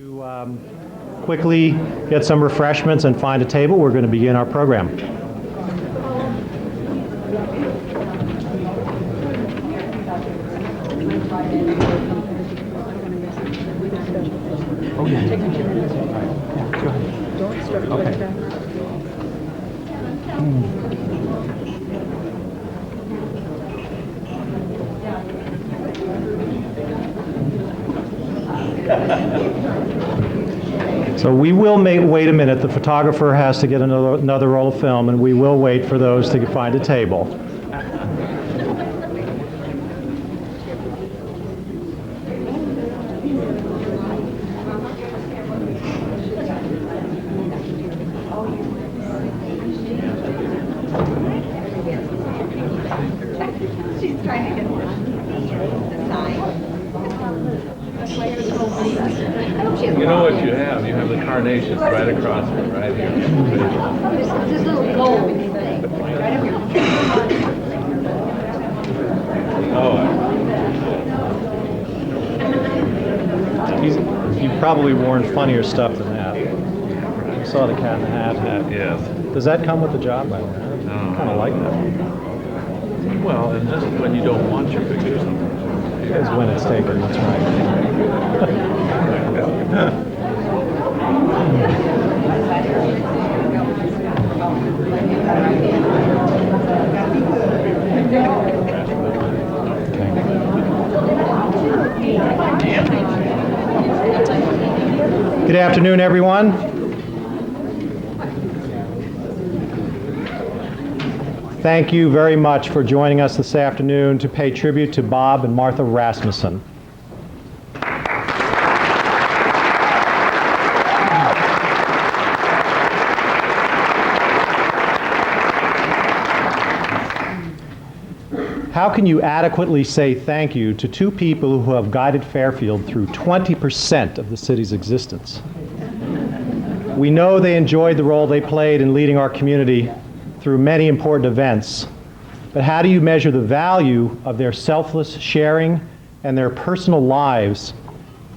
To quickly get some refreshments and find a table, we're going to begin our program. Oh, yeah. Don't start like that. So we will wait a minute. The photographer has to get another roll of film, and we will wait for those to find a table. You know what you have? You have the carnations right across it, right here. This little gold thing, right up here. You've probably worn funnier stuff than that. You saw the Cat in the Hat. Yes. Does that come with the job, by the way? I kind of like that. Well, and just when you don't want your picture sometimes. Is when it's taken, that's right. Good afternoon, everyone. Thank you very much for joining us this afternoon to pay tribute to Bob and Martha Rasmussen. How can you adequately say thank you to two people who have guided Fairfield through 20% of the city's existence? We know they enjoyed the role they played in leading our community through many important events, but how do you measure the value of their selfless sharing and their personal lives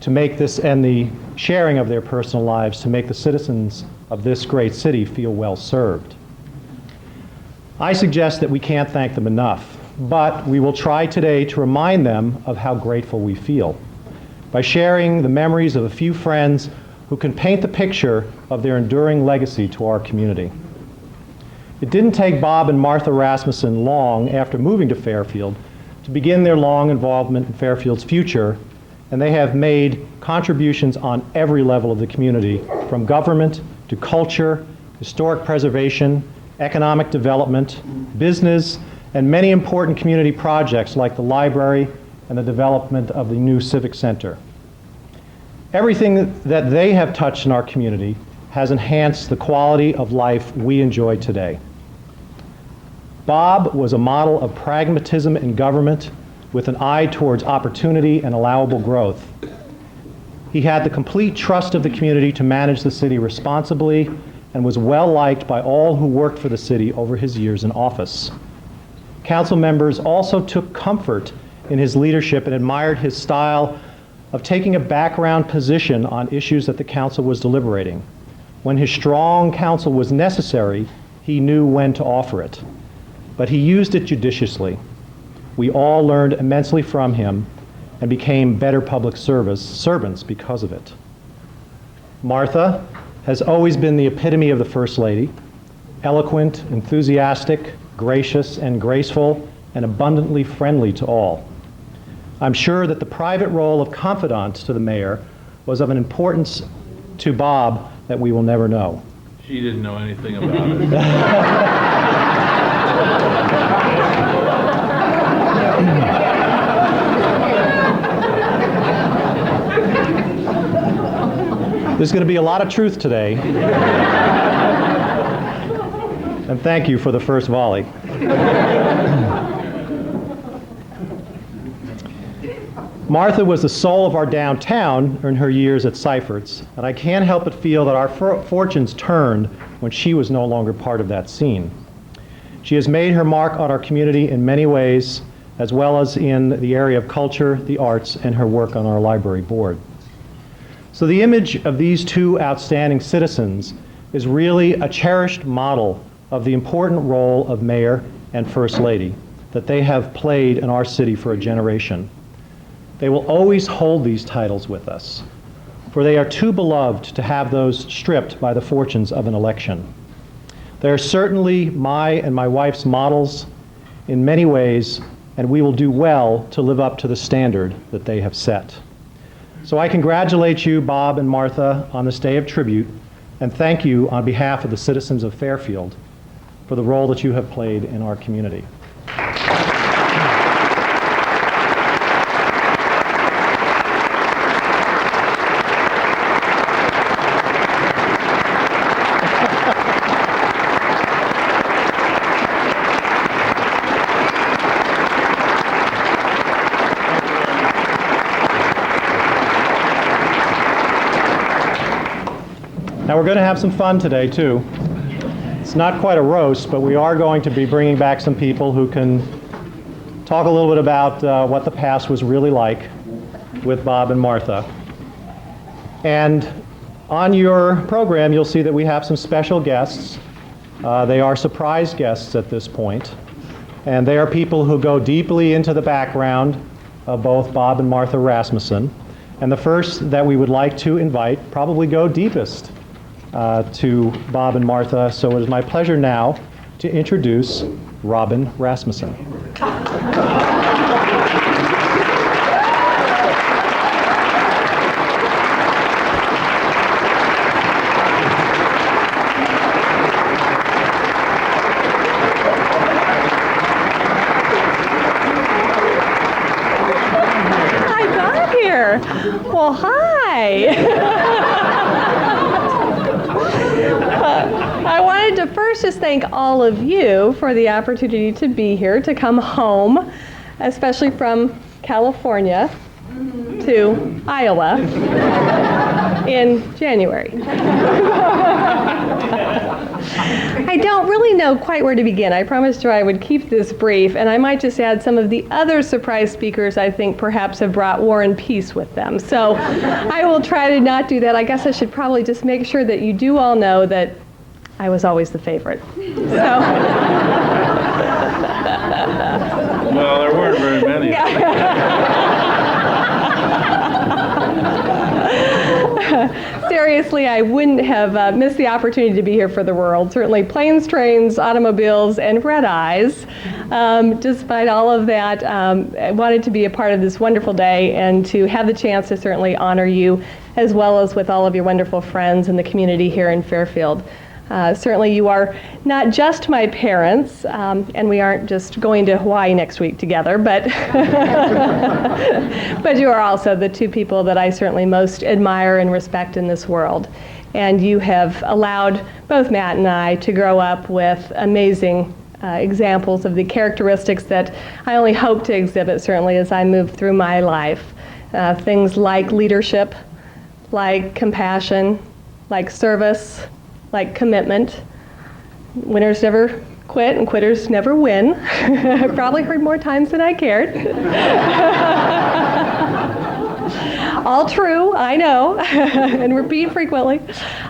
to make this, and the sharing of their personal lives to make the citizens of this great city feel well served? I suggest that we can't thank them enough, but we will try today to remind them of how grateful we feel by sharing the memories of a few friends who can paint the picture of their enduring legacy to our community. It didn't take Bob and Martha Rasmussen long after moving to Fairfield to begin their long involvement in Fairfield's future, and they have made contributions on every level of the community, from government to culture, historic preservation, economic development, business, and many important community projects like the library and the development of the new civic center. Everything that they have touched in our community has enhanced the quality of life we enjoy today. Bob was a model of pragmatism in government with an eye towards opportunity and allowable growth. He had the complete trust of the community to manage the city responsibly and was well liked by all who worked for the city over his years in office. Council members also took comfort in his leadership and admired his style of taking a background position on issues that the council was deliberating. When his strong counsel was necessary, he knew when to offer it, but he used it judiciously. We all learned immensely from him and became better public servants because of it. Martha has always been the epitome of the First Lady, eloquent, enthusiastic, gracious, and graceful, and abundantly friendly to all. I'm sure that the private role of confidant to the mayor was of an importance to Bob that we will never know. She didn't know anything about it. There's going to be a lot of truth today. And thank you for the first volley. Martha was the soul of our downtown in her years at Seifert's, and I can't help but feel that our fortunes turned when she was no longer part of that scene. She has made her mark on our community in many ways, as well as in the area of culture, the arts, and her work on our library board. So the image of these two outstanding citizens is really a cherished model of the important role of Mayor and First Lady that they have played in our city for a generation. They will always hold these titles with us, for they are too beloved to have those stripped by the fortunes of an election. They are certainly my and my wife's models in many ways, and we will do well to live up to the standard that they have set. So I congratulate you, Bob and Martha, on this day of tribute, and thank you on behalf of the citizens of Fairfield for the role that you have played in our community. Now we're going to have some fun today, too. It's not quite a roast, but we are going to be bringing back some people who can talk a little bit about what the past was really like with Bob and Martha. And on your program, you'll see that we have some special guests. They are surprise guests at this point, and they are people who go deeply into the background of both Bob and Martha Rasmussen. And the first that we would like to invite probably go deepest to Bob and Martha. So it is my pleasure now to introduce Robin Rasmussen. I got here. Well, hi. I wanted to first just thank all of you for the opportunity to be here, to come home, especially from California to Iowa in January. I don't really know quite where to begin. I promised her I would keep this brief, and I might just add some of the other surprise speakers I think perhaps have brought war and peace with them. So I will try to not do that. I guess I should probably just make sure that you do all know that I was always the favorite. So. Well, there weren't very many. Seriously, I wouldn't have missed the opportunity to be here for the world. Certainly planes, trains, automobiles, and red eyes. Despite all of that, I wanted to be a part of this wonderful day and to have the chance to certainly honor you, as well as with all of your wonderful friends in the community here in Fairfield. Certainly you are not just my parents, and we aren't just going to Hawaii next week together, but but you are also the two people that I certainly most admire and respect in this world. And you have allowed both Matt and I to grow up with amazing examples of the characteristics that I only hope to exhibit, certainly as I move through my life. Things like leadership, like compassion, like service, like commitment. Winners never quit and quitters never win. I've probably heard more times than I cared. All true, I know, and repeat frequently.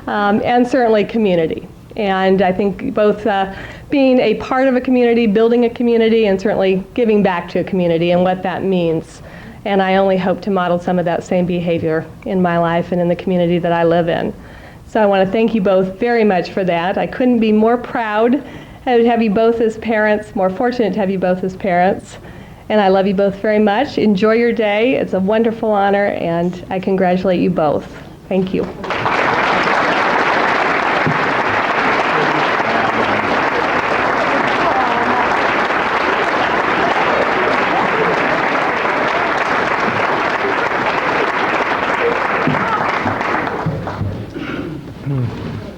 And certainly community. And I think both being a part of a community, building a community, and certainly giving back to a community and what that means. And I only hope to model some of that same behavior in my life and in the community that I live in. So I want to thank you both very much for that. I couldn't be more proud to have you both as parents, more fortunate to have you both as parents. And I love you both very much. Enjoy your day. It's a wonderful honor, and I congratulate you both. Thank you.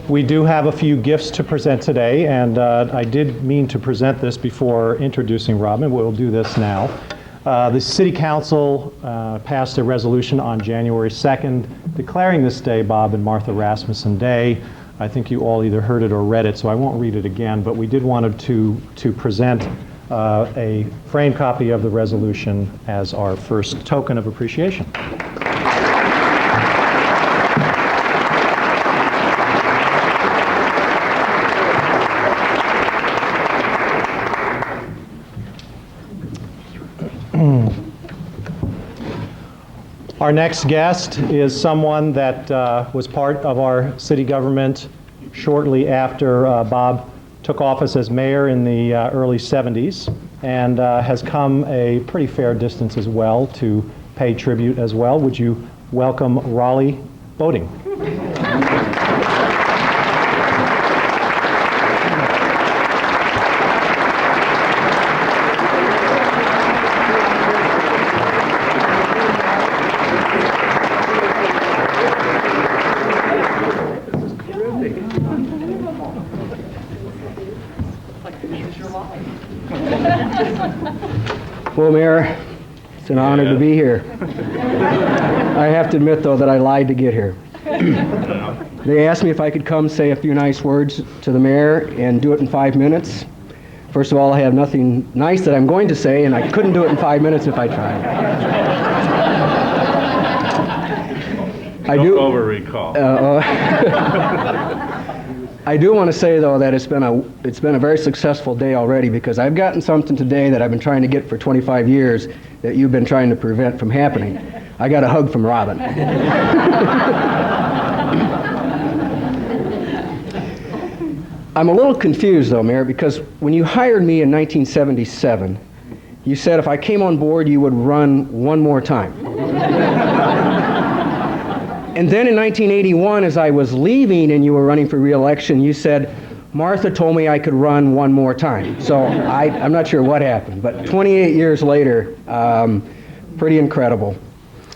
We do have a few gifts to present today, and I did mean to present this before introducing Robin. We'll do this now. The City Council passed a resolution on January 2nd declaring this day Bob and Martha Rasmussen Day. I think you all either heard it or read it, so I won't read it again, but we did want to present a framed copy of the resolution as our first token of appreciation. Our next guest is someone that was part of our city government shortly after Bob took office as mayor in the early 70s, and has come a pretty fair distance as well to pay tribute as well. Would you welcome Raleigh Voting? Well, Mayor, it's an honor to be here. I have to admit, though, that I lied to get here. They asked me if I could come say a few nice words to the mayor and do it in 5 minutes. First of all, I have nothing nice that I'm going to say, and I couldn't do it in 5 minutes if I tried. Don't over-recall. I do want to say, though, that it's been a very successful day already, because I've gotten something today that I've been trying to get for 25 years that you've been trying to prevent from happening. I got a hug from Robin. I'm a little confused, though, Mayor, because when you hired me in 1977, you said if I came on board, you would run one more time. And then in 1981, as I was leaving and you were running for re-election, you said, Martha told me I could run one more time. So I'm not sure what happened, but 28 years later, pretty incredible.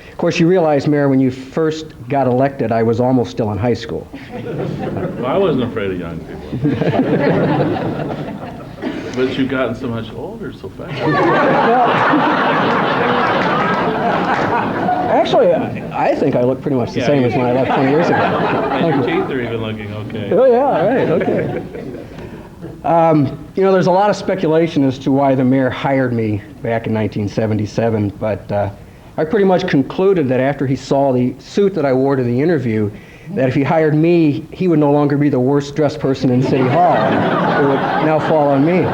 Of course, you realize, Mayor, when you first got elected, I was almost still in high school. Well, I wasn't afraid of young people. But you've gotten so much older so fast. Actually, I think I look pretty much the same as when I left 20 years ago. And your teeth are even looking okay. Oh, yeah, right, okay. There's a lot of speculation as to why the mayor hired me back in 1977, but I pretty much concluded that after he saw the suit that I wore to the interview, that if he hired me, he would no longer be the worst dressed person in City Hall. It would now fall on me.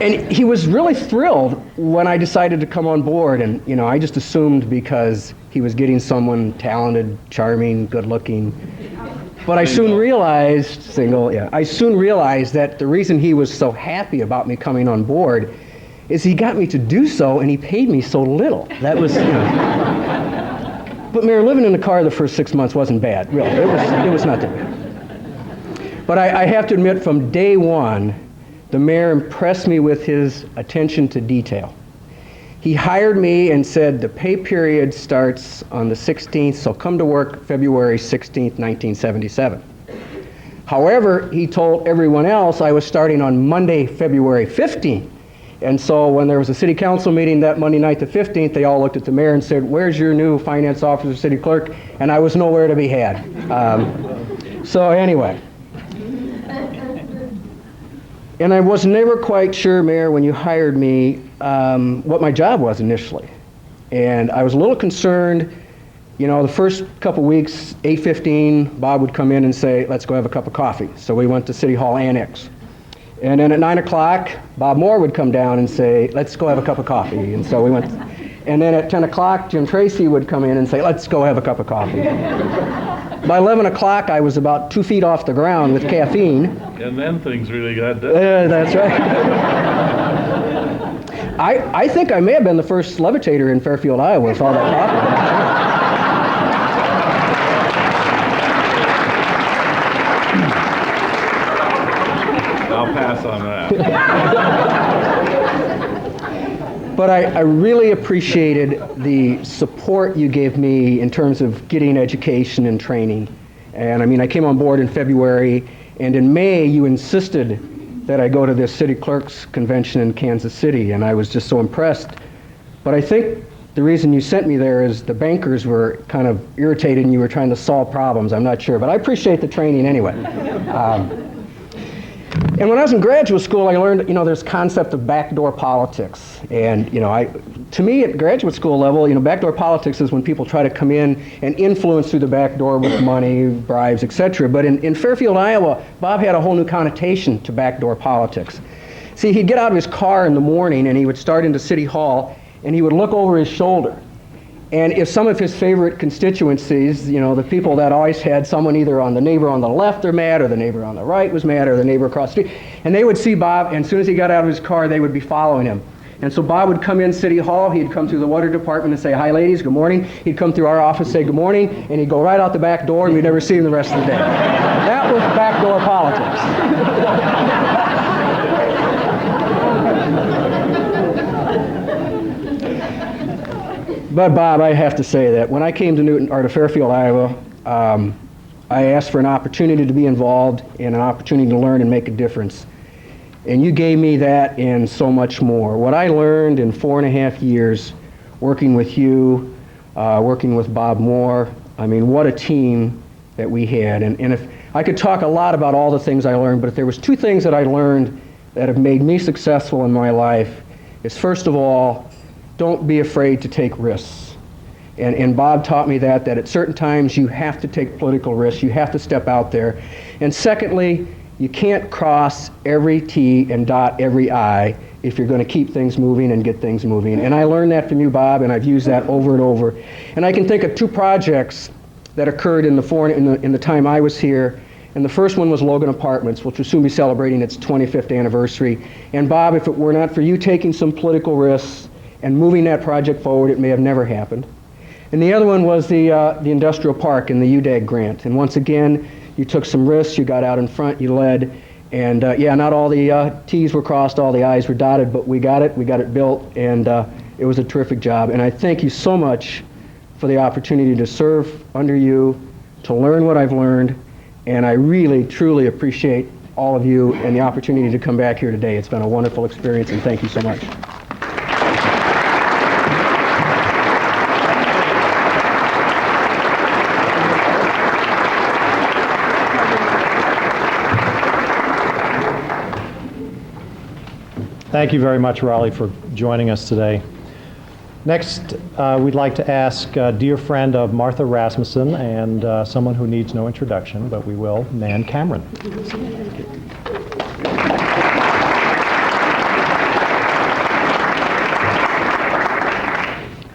And he was really thrilled when I decided to come on board, and I just assumed because he was getting someone talented, charming, good-looking. But I soon realized that the reason he was so happy about me coming on board is he got me to do so, and he paid me so little. That was, But Mayor, living in the car the first 6 months wasn't bad, really. It was not that bad. But I have to admit, from day one, the mayor impressed me with his attention to detail. He hired me and said the pay period starts on the 16th, so come to work February 16th, 1977. However, he told everyone else I was starting on Monday, February 15th. And so when there was a city council meeting that Monday night, the 15th, they all looked at the mayor and said, "Where's your new finance officer, city clerk?" And I was nowhere to be had. So anyway. And I was never quite sure, Mayor, when you hired me, what my job was initially. And I was a little concerned. The first couple weeks, 8:15, Bob would come in and say, "Let's go have a cup of coffee." So we went to City Hall Annex. And then at 9 o'clock, Bob Moore would come down and say, "Let's go have a cup of coffee." And so we went. And then at 10 o'clock, Jim Tracy would come in and say, "Let's go have a cup of coffee." By 11 o'clock, I was about 2 feet off the ground with caffeine. And then things really got done. That's right. I think I may have been the first levitator in Fairfield, Iowa, with all that coffee. I'll pass on that. But I really appreciated the support you gave me in terms of getting education and training. And I came on board in February, and in May you insisted that I go to this city clerks convention in Kansas City, and I was just so impressed. But I think the reason you sent me there is the bankers were kind of irritated and you were trying to solve problems. I'm not sure, but I appreciate the training anyway. And when I was in graduate school, I learned, there's concept of backdoor politics. And, to me at graduate school level, backdoor politics is when people try to come in and influence through the back door with money, bribes, etc. But in Fairfield, Iowa, Bob had a whole new connotation to backdoor politics. See, he'd get out of his car in the morning and he would start into City Hall and he would look over his shoulder. And if some of his favorite constituencies, you know, the people that always had someone either on the neighbor on the left are mad, or the neighbor on the right was mad, or the neighbor across the street, and they would see Bob, and as soon as he got out of his car, they would be following him. And so Bob would come in City Hall, he'd come through the water department and say, "Hi ladies, good morning." He'd come through our office, say good morning, and he'd go right out the back door, and we'd never see him the rest of the day. That was backdoor politics. But Bob, I have to say that when I came to Newton, or to Fairfield, Iowa, I asked for an opportunity to be involved and an opportunity to learn and make a difference. And you gave me that and so much more. What I learned in 4.5 years working with you, working with Bob Moore, I mean, what a team that we had. And if I could talk a lot about all the things I learned, but if there was 2 things that I learned that have made me successful in my life, is first of all, don't be afraid to take risks. And Bob taught me that at certain times you have to take political risks, you have to step out there. And secondly, you can't cross every T and dot every I if you're going to keep things moving and get things moving. And I learned that from you, Bob, and I've used that over and over. And I can think of 2 projects that occurred in the time I was here. And the first one was Logan Apartments, which will soon be celebrating its 25th anniversary. And Bob, if it were not for you taking some political risks and moving that project forward, it may have never happened. And the other one was the industrial park and the UDAG grant. And once again, you took some risks, you got out in front, you led, and yeah, not all the T's were crossed, all the I's were dotted, but we got it built, and it was a terrific job. And I thank you so much for the opportunity to serve under you, to learn what I've learned, and I really, truly appreciate all of you and the opportunity to come back here today. It's been a wonderful experience, and thank you so much. Thank you very much, Raleigh, for joining us today. Next, we'd like to ask a dear friend of Martha Rasmussen and someone who needs no introduction, but we will, Nan Cameron.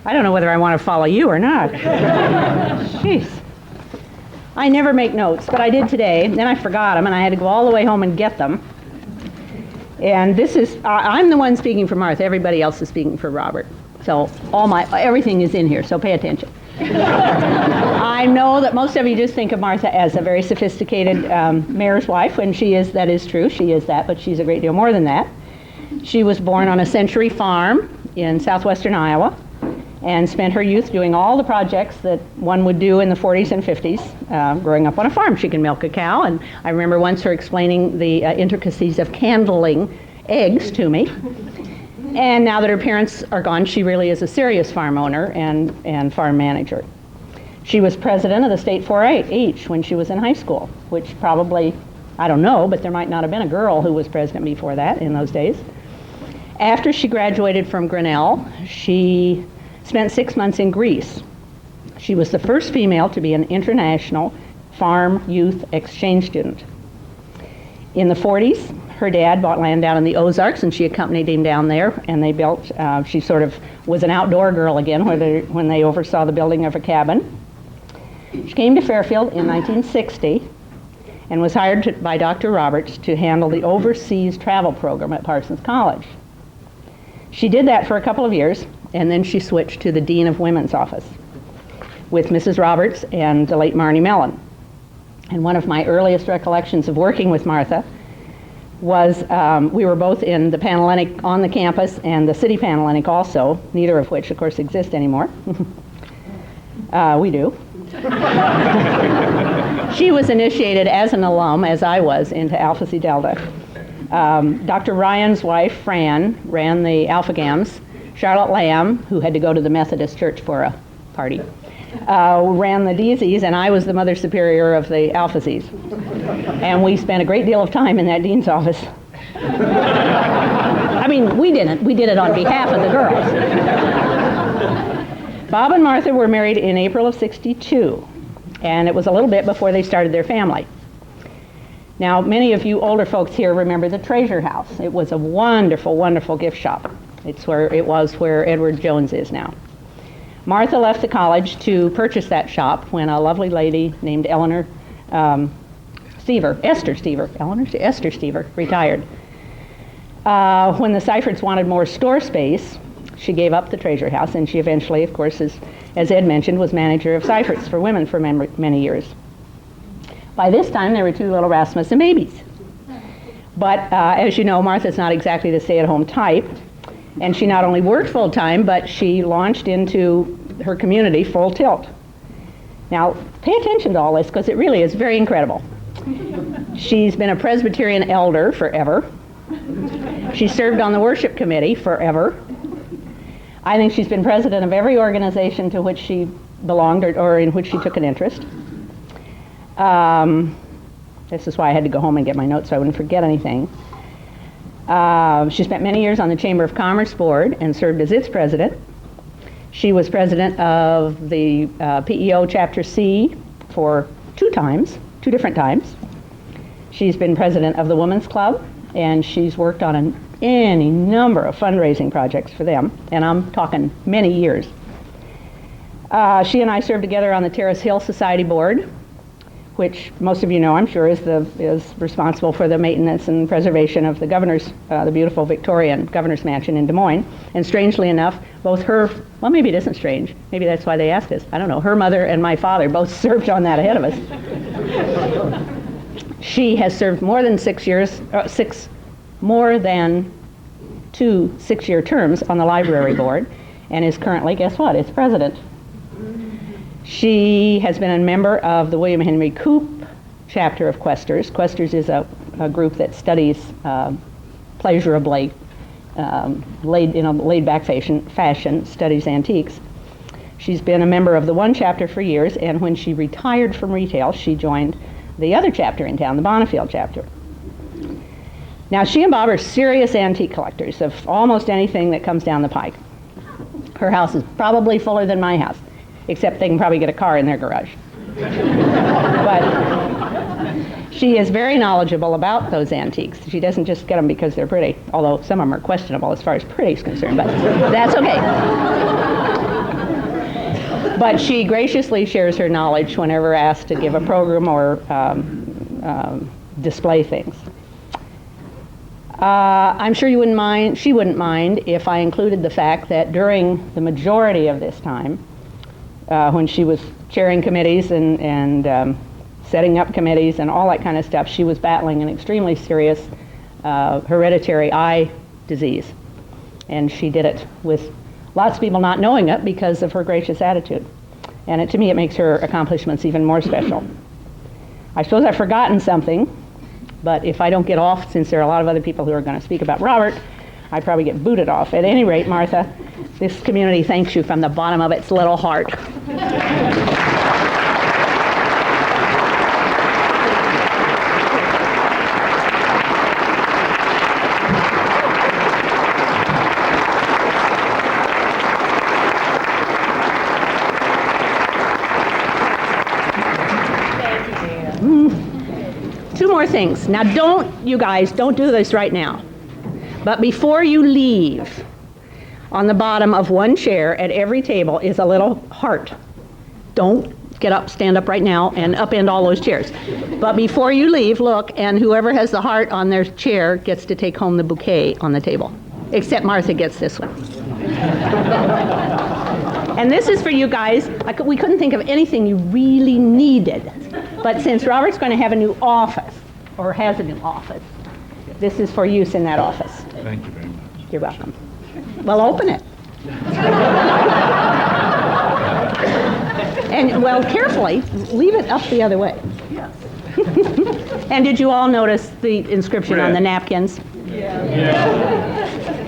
I don't know whether I want to follow you or not. Jeez. I never make notes, but I did today. Then I forgot them, and I had to go all the way home and get them. And this is, I'm the one speaking for Martha. Everybody else is speaking for Robert. So everything is in here, so pay attention. I know that most of you just think of Martha as a very sophisticated mayor's wife, and that is true. She is that, but she's a great deal more than that. She was born on a century farm in southwestern Iowa and spent her youth doing all the projects that one would do in the 40s and 50s, growing up on a farm. She can milk a cow, and I remember once her explaining the intricacies of candling eggs to me. And now that her parents are gone, she really is a serious farm owner and farm manager. She was president of the state 4-H when she was in high school, which probably, I don't know, but there might not have been a girl who was president before that in those days. After she graduated from Grinnell, she spent 6 months in Greece. She was the first female to be an international farm youth exchange student. In the 40s, her dad bought land down in the Ozarks, and she accompanied him down there, and they built, she sort of was an outdoor girl again when they oversaw the building of a cabin. She came to Fairfield in 1960 and was hired by Dr. Roberts to handle the overseas travel program at Parsons College. She did that for a couple of years, and then she switched to the Dean of Women's office with Mrs. Roberts and the late Marnie Mellon. And one of my earliest recollections of working with Martha was we were both in the Panhellenic on the campus and the City Panhellenic also, neither of which, of course, exist anymore. We do. She was initiated as an alum, as I was, into Alpha Psi Delta. Dr. Ryan's wife, Fran, ran the Alpha Gams. Charlotte Lamb, who had to go to the Methodist Church for a party, ran the DZs, and I was the Mother Superior of the Alpha Zs. And we spent a great deal of time in that dean's office. I mean, we didn't. We did it on behalf of the girls. Bob and Martha were married in April of '62, and it was a little bit before they started their family. Now, many of you older folks here remember the Treasure House. It was a wonderful, wonderful gift shop. It was where Edward Jones is now. Martha left the college to purchase that shop when a lovely lady named Esther Stever, retired. When the Seiferts wanted more store space, she gave up the Treasure House, and she eventually, of course, as Ed mentioned, was manager of Seiferts for Women for many years. By this time, there were 2 little Rasmussen babies. But as you know, Martha's not exactly the stay-at-home type, and she not only worked full-time, but she launched into her community full tilt. Now, pay attention to all this, because it really is very incredible. She's been a Presbyterian elder forever. She served on the worship committee forever. I think she's been president of every organization to which she belonged or in which she took an interest. This is why I had to go home and get my notes so I wouldn't forget anything. She spent many years on the Chamber of Commerce board and served as its president. She was president of the PEO Chapter C for 2 different times. She's been president of the Women's Club, and she's worked on any number of fundraising projects for them, and I'm talking many years. She and I served together on the Terrace Hill Society board, which most of you know, I'm sure, is responsible for the maintenance and preservation of the beautiful Victorian Governor's Mansion in Des Moines. And strangely enough, both well, maybe it isn't strange. Maybe that's why they asked us. I don't know. Her mother and my father both served on that ahead of us. She has served more than 2 6-year terms on the library board, and is currently, guess what, its president. She has been a member of the William Henry Coop chapter of Questers. Questers is a group that studies pleasurably, in a laid-back fashion, studies antiques. She's been a member of the one chapter for years, and when she retired from retail, she joined the other chapter in town, the Bonneville chapter. Now, she and Bob are serious antique collectors of almost anything that comes down the pike. Her house is probably fuller than my house, except they can probably get a car in their garage. But she is very knowledgeable about those antiques. She doesn't just get them because they're pretty, although some of them are questionable as far as pretty is concerned, but that's okay. But she graciously shares her knowledge whenever asked to give a program or display things. I'm sure she wouldn't mind if I included the fact that during the majority of this time, when she was chairing committees and setting up committees and all that kind of stuff, she was battling an extremely serious hereditary eye disease. And she did it with lots of people not knowing it because of her gracious attitude. And to me, it makes her accomplishments even more special. I suppose I've forgotten something, but if I don't get off, since there are a lot of other people who are going to speak about Robert, I probably get booted off. At any rate, Martha, this community thanks you from the bottom of its little heart. Two more things. Now, you guys, don't do this right now. But before you leave, on the bottom of one chair at every table is a little heart. Don't get up, stand up right now, and upend all those chairs. But before you leave, look, and whoever has the heart on their chair gets to take home the bouquet on the table. Except Martha gets this one. And this is for you guys. We couldn't think of anything you really needed. But since Robert's going to have a new office, or has a new office, this is for use in that office. Thank you very much. You're welcome. Well, open it. And, well, carefully, leave it up the other way. Yes. And did you all notice the inscription on the napkins? Yeah.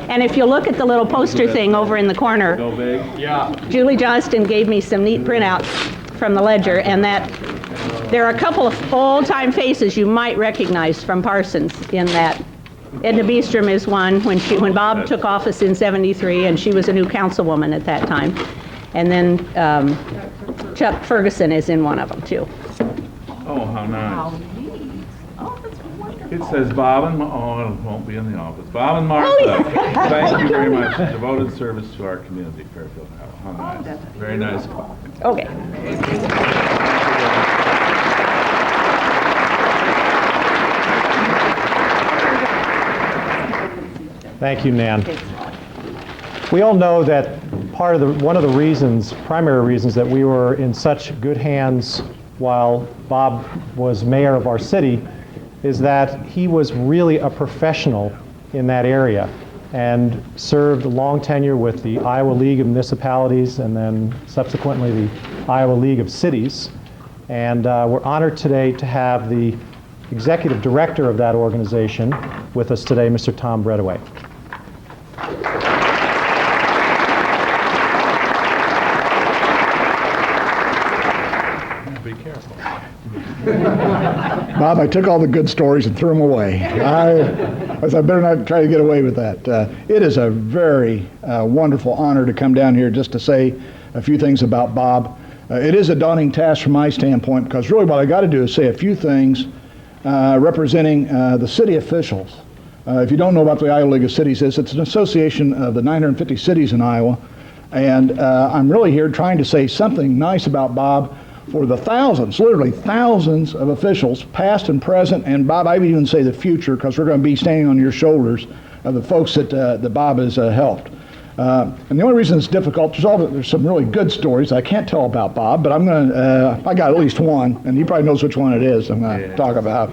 And if you look at the little poster thing over in the corner, Go big. Yeah. Julie Johnston gave me some neat printouts from the ledger, and that there are a couple of old-time faces you might recognize from Parsons in that. Edna Beestrom is one when Bob took office in '73, and she was a new councilwoman at that time. And then Chuck Ferguson is in one of them too. Oh, how nice. Oh, that's It says Bob and, oh, it won't be in the office. Bob and Martha, thank you very much. Devoted service to our community, Fairfield. How nice. Very nice talk. Okay. Thank you, Nan. We all know that one of the reasons, primary reasons that we were in such good hands while Bob was mayor of our city is that he was really a professional in that area and served a long tenure with the Iowa League of Municipalities and then subsequently the Iowa League of Cities. And we're honored today to have the executive director of that organization with us today, Mr. Tom Bredeweg. Be careful. Bob, I took all the good stories and threw them away. I better not try to get away with that. It is a very wonderful honor to come down here just to say a few things about Bob. It is a daunting task from my standpoint because really what I got to do is say a few things representing the city officials. If you don't know about the Iowa League of Cities, it's an association of the 950 cities in Iowa, and I'm really here trying to say something nice about Bob for the thousands, literally thousands of officials, past and present, and Bob, I would even say the future, because we're going to be standing on your shoulders of the folks that Bob has helped. And the only reason it's difficult, there's some really good stories I can't tell about Bob, but I'm going to, I got at least one, and he probably knows which one it is I'm going to talk about.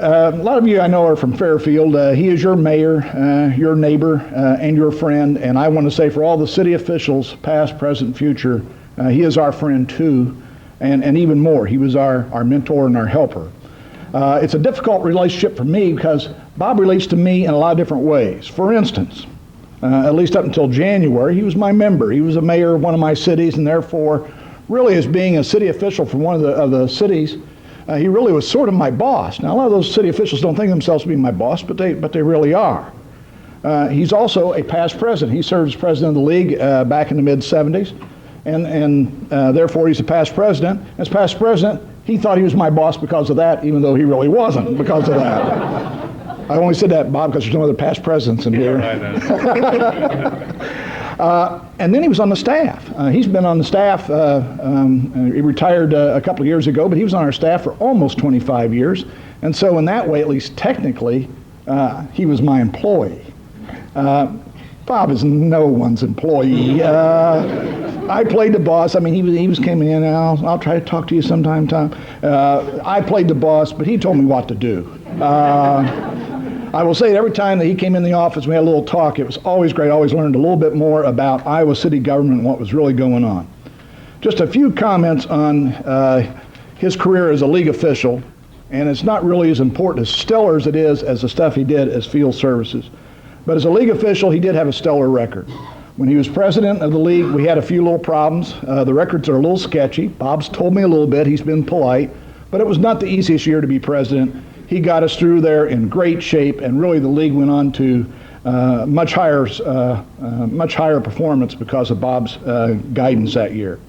A lot of you I know are from Fairfield. He is your mayor, your neighbor, and your friend, and I want to say for all the city officials, past, present, future, he is our friend too, and even more, he was our mentor and our helper. It's a difficult relationship for me because Bob relates to me in a lot of different ways. For instance, at least up until January, he was my member. He was a mayor of one of my cities, and therefore, really as being a city official from one of the cities, he really was sort of my boss. Now, a lot of those city officials don't think themselves to be my boss, but they really are. He's also a past president. He served as president of the league back in the mid-'70s. And therefore he's a past president. As past president, he thought he was my boss because of that, even though he really wasn't because of that. I only said that, Bob, because there's no other past presidents in here. And then he was on the staff. He's been on the staff. He retired a couple of years ago, but he was on our staff for almost 25 years. And so in that way, at least technically, he was my employee. Bob is no one's employee. I played the boss. I mean, he was coming in, and I'll try to talk to you sometime, Tom. I played the boss, but he told me what to do. I will say that every time that he came in the office, we had a little talk. It was always great. I always learned a little bit more about Iowa city government and what was really going on. Just a few comments on his career as a league official, and it's not really as important, as stellar as it is as the stuff he did as field services. But as a league official, he did have a stellar record. When he was president of the league, we had a few little problems. The records are a little sketchy. Bob's told me a little bit. He's been polite. But it was not the easiest year to be president. He got us through there in great shape, and really the league went on to much higher performance because of Bob's guidance that year.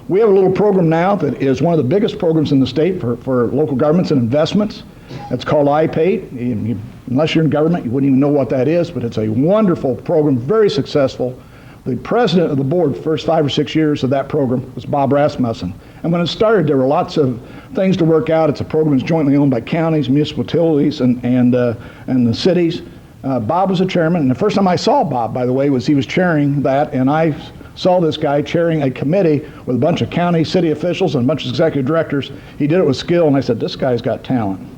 We have a little program now that is one of the biggest programs in the state for local governments and investments. It's called iPay. Unless you're in government, you wouldn't even know what that is, but it's a wonderful program, very successful. The president of the board, the first 5 or 6 years of that program, was Bob Rasmussen. And when it started, there were lots of things to work out. It's a program that's jointly owned by counties, municipalities, and the cities. Bob was the chairman, and the first time I saw Bob, by the way, was he was chairing that, and I saw this guy chairing a committee with a bunch of county, city officials, and a bunch of executive directors. He did it with skill, and I said, this guy's got talent.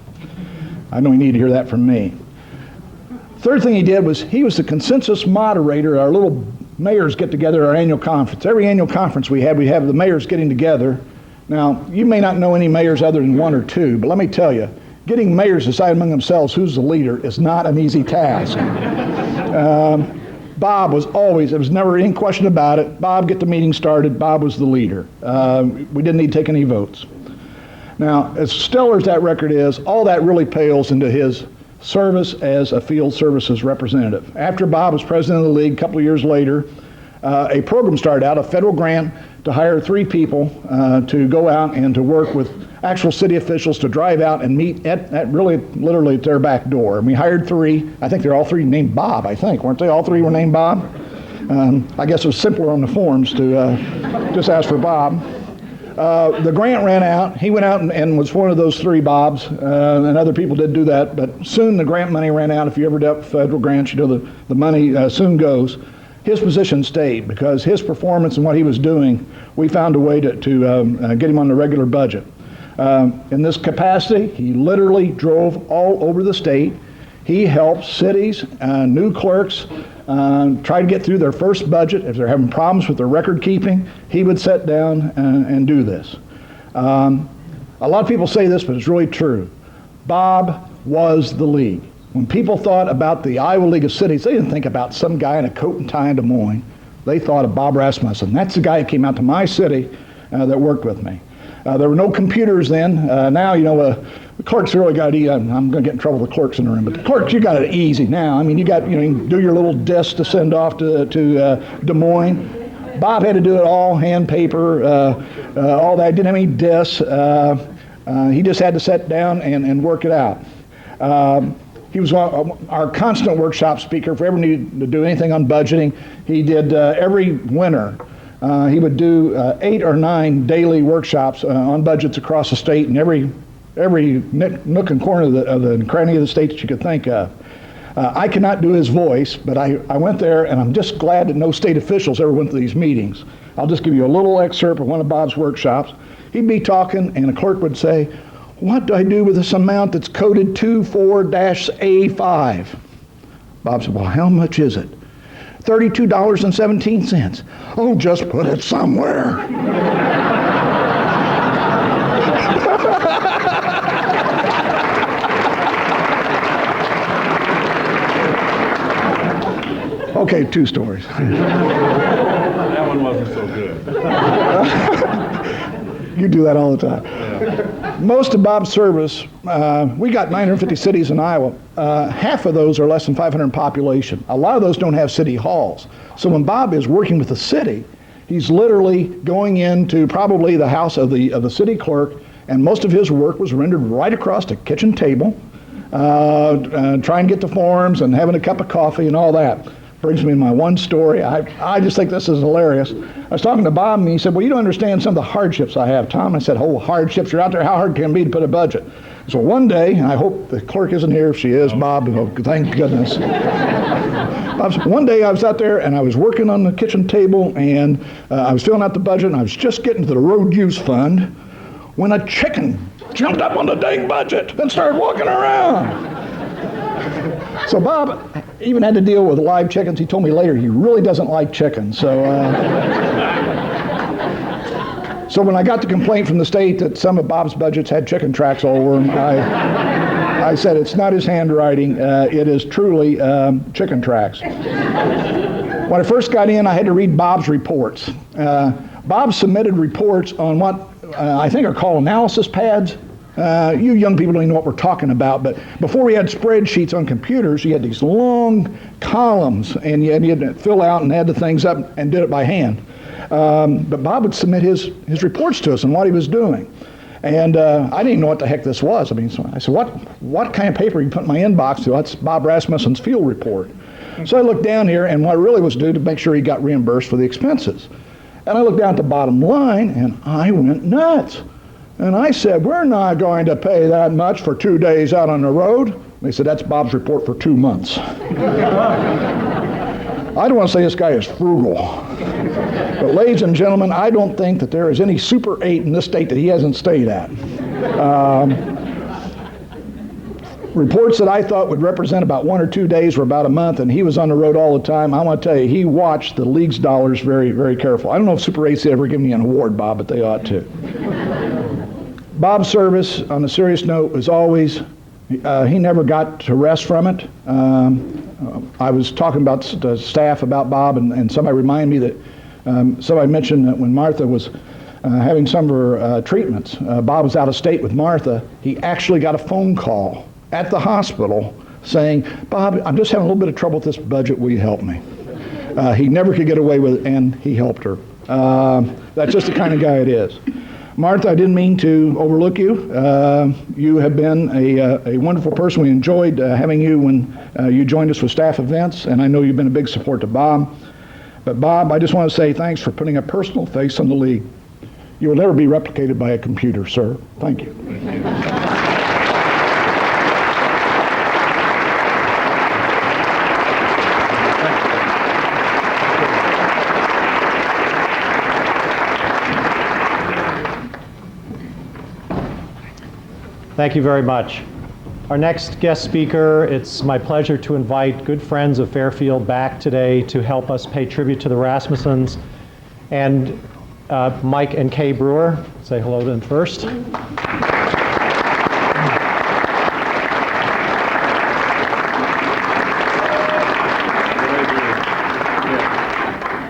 I know you need to hear that from me. Third thing he did was he was the consensus moderator at our little mayors get together at our annual conference. Every annual conference we have the mayors getting together. Now, you may not know any mayors other than one or two, but let me tell you, getting mayors to decide among themselves who's the leader is not an easy task. Bob was always, there was never any question about it. Bob, get the meeting started. Bob was the leader. We didn't need to take any votes. Now, as stellar as that record is, all that really pales into his service as a field services representative. After Bob was president of the league, a couple of years later, a program started out, a federal grant to hire 3 people to go out and to work with actual city officials to drive out and meet at really literally at their back door. And we hired 3. I think they're all 3 named Bob, I think. Weren't they? All 3 were named Bob? I guess it was simpler on the forms to just ask for Bob. The grant ran out. He went out and was one of those 3 Bobs, and other people did do that, but soon the grant money ran out. If you ever dealt with federal grants, you know the money soon goes. His position stayed because his performance and what he was doing, we found a way to get him on the regular budget. In this capacity, he literally drove all over the state. He helped cities, new clerks, try to get through their first budget. If they're having problems with their record keeping, he would sit down and do this. A lot of people say this, but it's really true. Bob was the league. When people thought about the Iowa League of Cities, they didn't think about some guy in a coat and tie in Des Moines. They thought of Bob Rasmussen. That's the guy who came out to my city that worked with me. There were no computers then. Now, you know, the clerks really got it. I'm going to get in trouble with the clerks in the room, but the clerks, you got it easy now. I mean, you can do your little disc to send off to Des Moines. Bob had to do it all, hand paper, all that. Didn't have any discs. He just had to sit down and work it out. He was our constant workshop speaker. If we ever needed to do anything on budgeting, he did every winter. He would do 8 or 9 daily workshops on budgets across the state in every nook and corner of the cranny of the state that you could think of. I cannot do his voice, but I went there, and I'm just glad that no state officials ever went to these meetings. I'll just give you a little excerpt of one of Bob's workshops. He'd be talking, and a clerk would say, "What do I do with this amount that's coded 24-A5? Bob said, "Well, how much is it?" $32.17. "Oh, just put it somewhere." Okay, 2 stories. That one wasn't so good. You do that all the time. Most of Bob's service, we got 950 cities in Iowa. Half of those are less than 500 in population. A lot of those don't have city halls. So when Bob is working with the city, he's literally going into probably the house of the city clerk, and most of his work was rendered right across the kitchen table, trying to get the forms and having a cup of coffee and all that. Brings me to my one story. I just think this is hilarious. I was talking to Bob, and he said, "Well, you don't understand some of the hardships I have, Tom." I said, "Oh, hardships, you're out there. How hard can it be to put a budget?" So one day, and I hope the clerk isn't here. If she is, Bob, oh, thank goodness. One day I was out there, and I was working on the kitchen table, and I was filling out the budget, and I was just getting to the road use fund when a chicken jumped up on the dang budget and started walking around. So Bob even had to deal with live chickens. He told me later he really doesn't like chickens. So when I got the complaint from the state that some of Bob's budgets had chicken tracks all over them, I said it's not his handwriting. It is truly chicken tracks. When I first got in, I had to read Bob's reports. Bob submitted reports on what I think are called analysis pads. You young people don't even know what we're talking about, but before we had spreadsheets on computers, you had these long columns, and you had to fill out and add the things up and did it by hand. But Bob would submit his reports to us on what he was doing. And I didn't know what the heck this was. I mean, so I said, what kind of paper you put in my inbox to? That's Bob Rasmussen's field report. So I looked down here, and what I really was doing to make sure he got reimbursed for the expenses. And I looked down at the bottom line, and I went nuts. And I said, "We're not going to pay that much for 2 days out on the road." They said, "That's Bob's report for 2 months." I don't want to say this guy is frugal. But ladies and gentlemen, I don't think that there is any Super 8 in this state that he hasn't stayed at. Reports that I thought would represent about 1 or 2 days were about a month, and he was on the road all the time. I want to tell you, he watched the league's dollars very, very careful. I don't know if Super 8's ever given you an award, Bob, but they ought to. Bob's service, on a serious note, was always, he never got to rest from it. I was talking about the staff about Bob, and somebody reminded me that somebody mentioned that when Martha was having some of her treatments, Bob was out of state with Martha. He actually got a phone call at the hospital saying, "Bob, I'm just having a little bit of trouble with this budget. Will you help me?" He never could get away with it, and he helped her. That's just the kind of guy it is. Martha, I didn't mean to overlook you. You have been a wonderful person. We enjoyed having you when you joined us with staff events, and I know you've been a big support to Bob. But Bob, I just want to say thanks for putting a personal face on the league. You will never be replicated by a computer, sir. Thank you. Thank you very much. Our next guest speaker, it's my pleasure to invite good friends of Fairfield back today to help us pay tribute to the Rasmussens. And Mike and Kay Brewer, say hello to them first.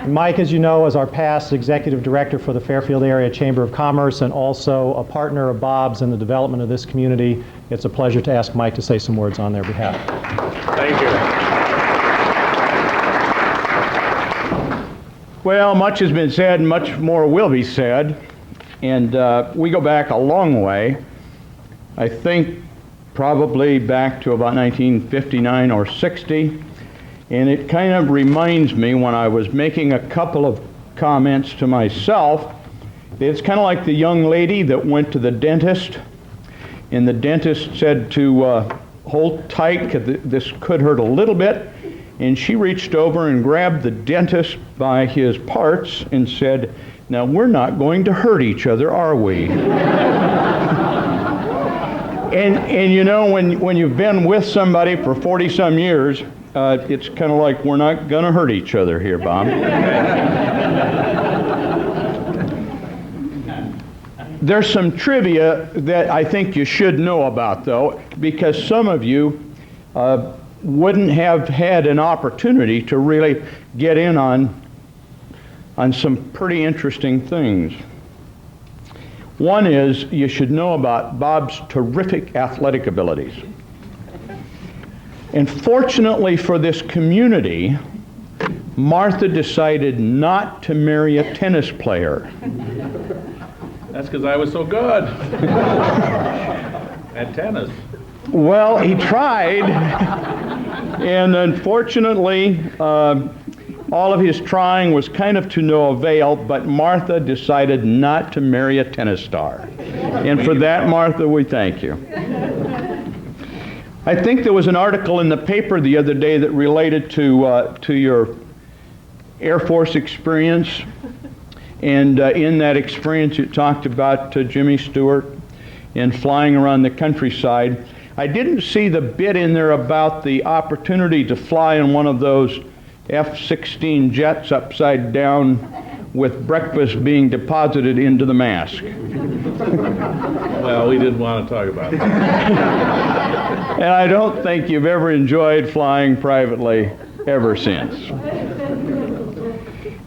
Mike, as you know, is our past executive director for the Fairfield Area Chamber of Commerce and also a partner of Bob's in the development of this community. It's a pleasure to ask Mike to say some words on their behalf. Thank you. Well, much has been said and much more will be said. And we go back a long way. I think probably back to about 1959 or 60. And it kind of reminds me when I was making a couple of comments to myself, it's kind of like the young lady that went to the dentist, and the dentist said to hold tight, 'cause this could hurt a little bit, and she reached over and grabbed the dentist by his parts and said, "Now we're not going to hurt each other, are we?" And you know, when you've been with somebody for 40-some years, it's kind of like, we're not going to hurt each other here, Bob. There's some trivia that I think you should know about, though, because some of you wouldn't have had an opportunity to really get in on some pretty interesting things. One is, you should know about Bob's terrific athletic abilities. And fortunately for this community, Martha decided not to marry a tennis player. That's because I was so good at tennis. Well, he tried, and unfortunately, all of his trying was kind of to no avail, but Martha decided not to marry a tennis star. And for that, Martha, we thank you. I think there was an article in the paper the other day that related to your Air Force experience, and in that experience it talked about Jimmy Stewart and flying around the countryside. I didn't see the bit in there about the opportunity to fly in one of those F-16 jets upside down with breakfast being deposited into the mask. Well, we didn't want to talk about that. And I don't think you've ever enjoyed flying privately ever since.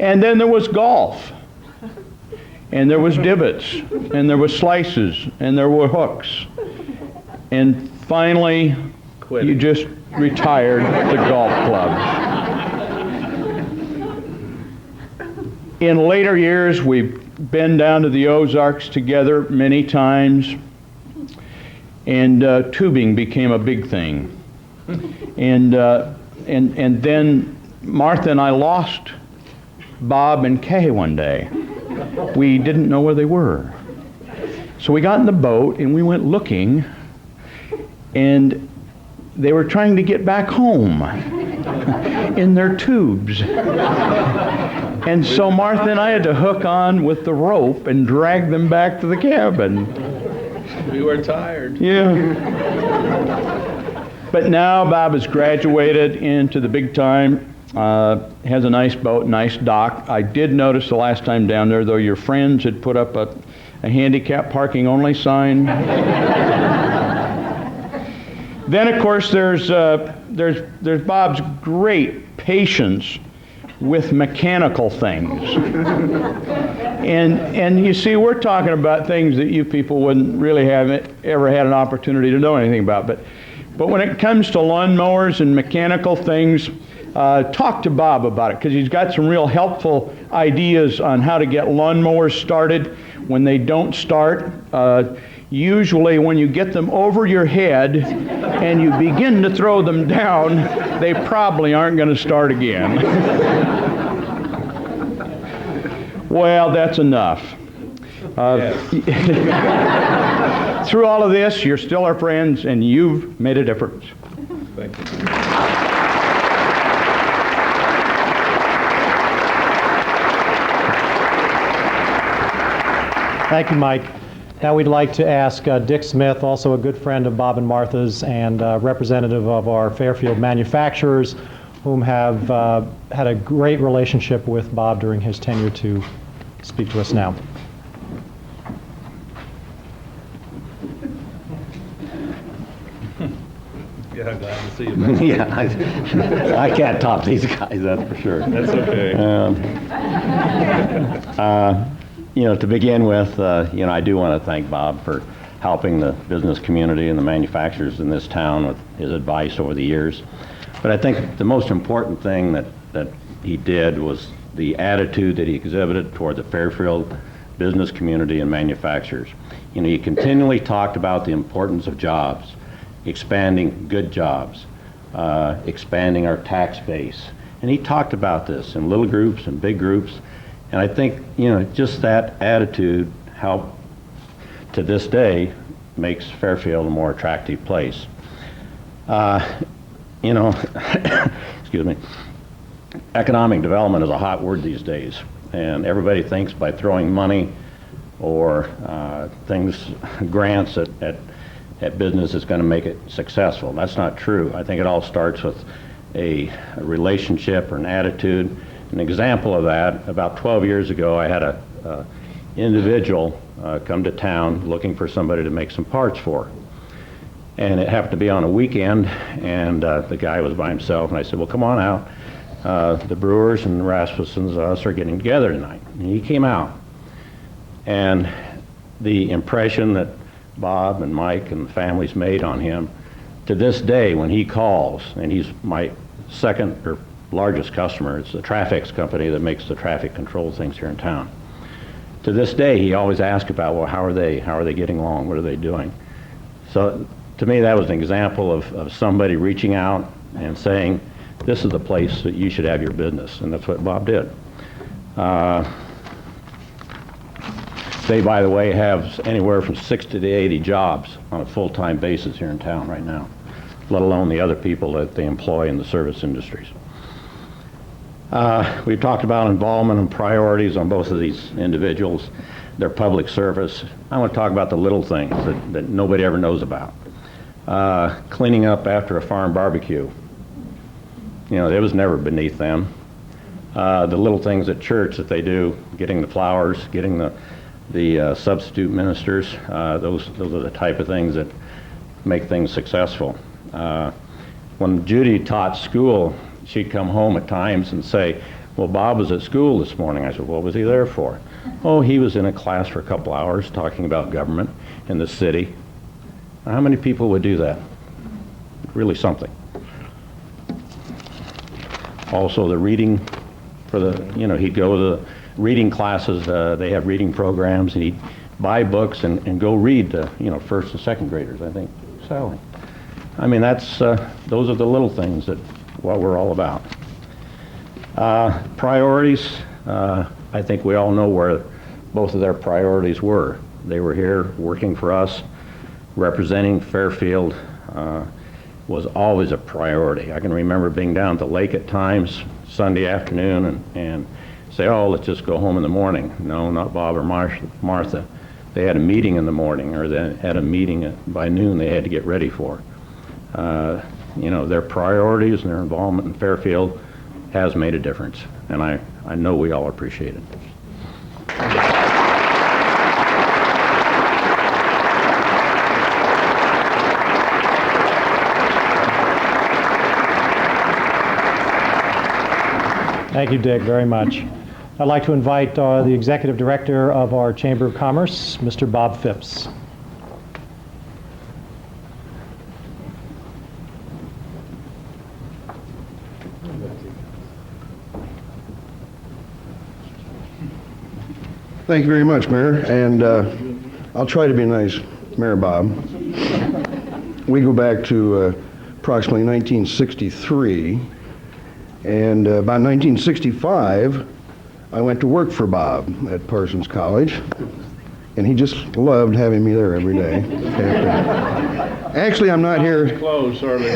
And then there was golf. And there was divots. And there was slices. And there were hooks. And finally, you just retired the golf clubs. In later years, we've been down to the Ozarks together many times, and tubing became a big thing. And then Martha and I lost Bob and Kay one day. We didn't know where they were. So we got in the boat and we went looking, and they were trying to get back home in their tubes. And so Martha and I had to hook on with the rope and drag them back to the cabin. We were tired. Yeah. But now Bob has graduated into the big time, has a nice boat, nice dock. I did notice the last time down there, though, your friends had put up a handicap parking only sign. Then, of course, there's Bob's great patience with mechanical things. And you see, we're talking about things that you people wouldn't really have ever had an opportunity to know anything about. But when it comes to lawnmowers and mechanical things, talk to Bob about it, because he's got some real helpful ideas on how to get lawnmowers started. when they don't start, usually when you get them over your head and you begin to throw them down, they probably aren't going to start again. Well, that's enough. Through all of this, you're still our friends, and you've made a difference. Thank you. Thank you, Mike. Now we'd like to ask Dick Smith, also a good friend of Bob and Martha's and representative of our Fairfield manufacturers, whom have had a great relationship with Bob during his tenure, to speak to us now. Yeah, glad to see you back. Yeah, I can't top these guys, that's for sure. That's okay. To begin with, I do want to thank Bob for helping the business community and the manufacturers in this town with his advice over the years. But I think the most important thing that he did was the attitude that he exhibited toward the Fairfield business community and manufacturers. He continually talked about the importance of jobs, expanding good jobs, expanding our tax base. And he talked about this in little groups and big groups. And I think, just that attitude helped, to this day, makes Fairfield a more attractive place. Excuse me, economic development is a hot word these days. And everybody thinks by throwing money or grants at business is going to make it successful. That's not true. I think it all starts with a relationship or an attitude. An example of that, about 12 years ago, I had a individual come to town looking for somebody to make some parts for. And it happened to be on a weekend, and the guy was by himself, and I said, well, come on out. The Brewers and Rasmussens, us, are getting together tonight. And he came out. And the impression that Bob and Mike and the families made on him, to this day, when he calls, and he's my second or largest customer, it's the Trafix company that makes the traffic control things here in town. To this day, he always asks about, well, how are they getting along? What are they doing? So to me, that was an example of somebody reaching out and saying, this is the place that you should have your business, and that's what Bob did. They, by the way, have anywhere from 60 to 80 jobs on a full-time basis here in town right now, let alone the other people that they employ in the service industries. We've talked about involvement and priorities on both of these individuals, their public service. I want to talk about the little things that nobody ever knows about. Cleaning up after a farm barbecue. It was never beneath them. The little things at church that they do, getting the flowers, getting the substitute ministers, those are the type of things that make things successful. When Judy taught school, she'd come home at times and say, well, Bob was at school this morning. I said, what was he there for? Oh, he was in a class for a couple hours talking about government in the city. How many people would do that? Really something. Also, the reading for he'd go to the reading classes. They have reading programs, and he'd buy books and go read to, first and second graders, I think. Sally. I mean, those are the little things that what we're all about. Priorities, I think we all know where both of their priorities were. They were here working for us, representing Fairfield was always a priority. I can remember being down at the lake at times, Sunday afternoon, and say, oh, let's just go home in the morning. No, not Bob or Martha. They had a meeting in the morning, or they had a meeting by noon they had to get ready for. Their priorities and their involvement in Fairfield has made a difference, and I know we all appreciate it. Thank you, Dick, very much. I'd like to invite the Executive Director of our Chamber of Commerce, Mr. Bob Phipps. Thank you very much, Mayor, and I'll try to be nice, Mayor Bob. We go back to approximately 1963, and about 1965, I went to work for Bob at Parsons College, and he just loved having me there every day. Actually, I'm not here. Close, shortly.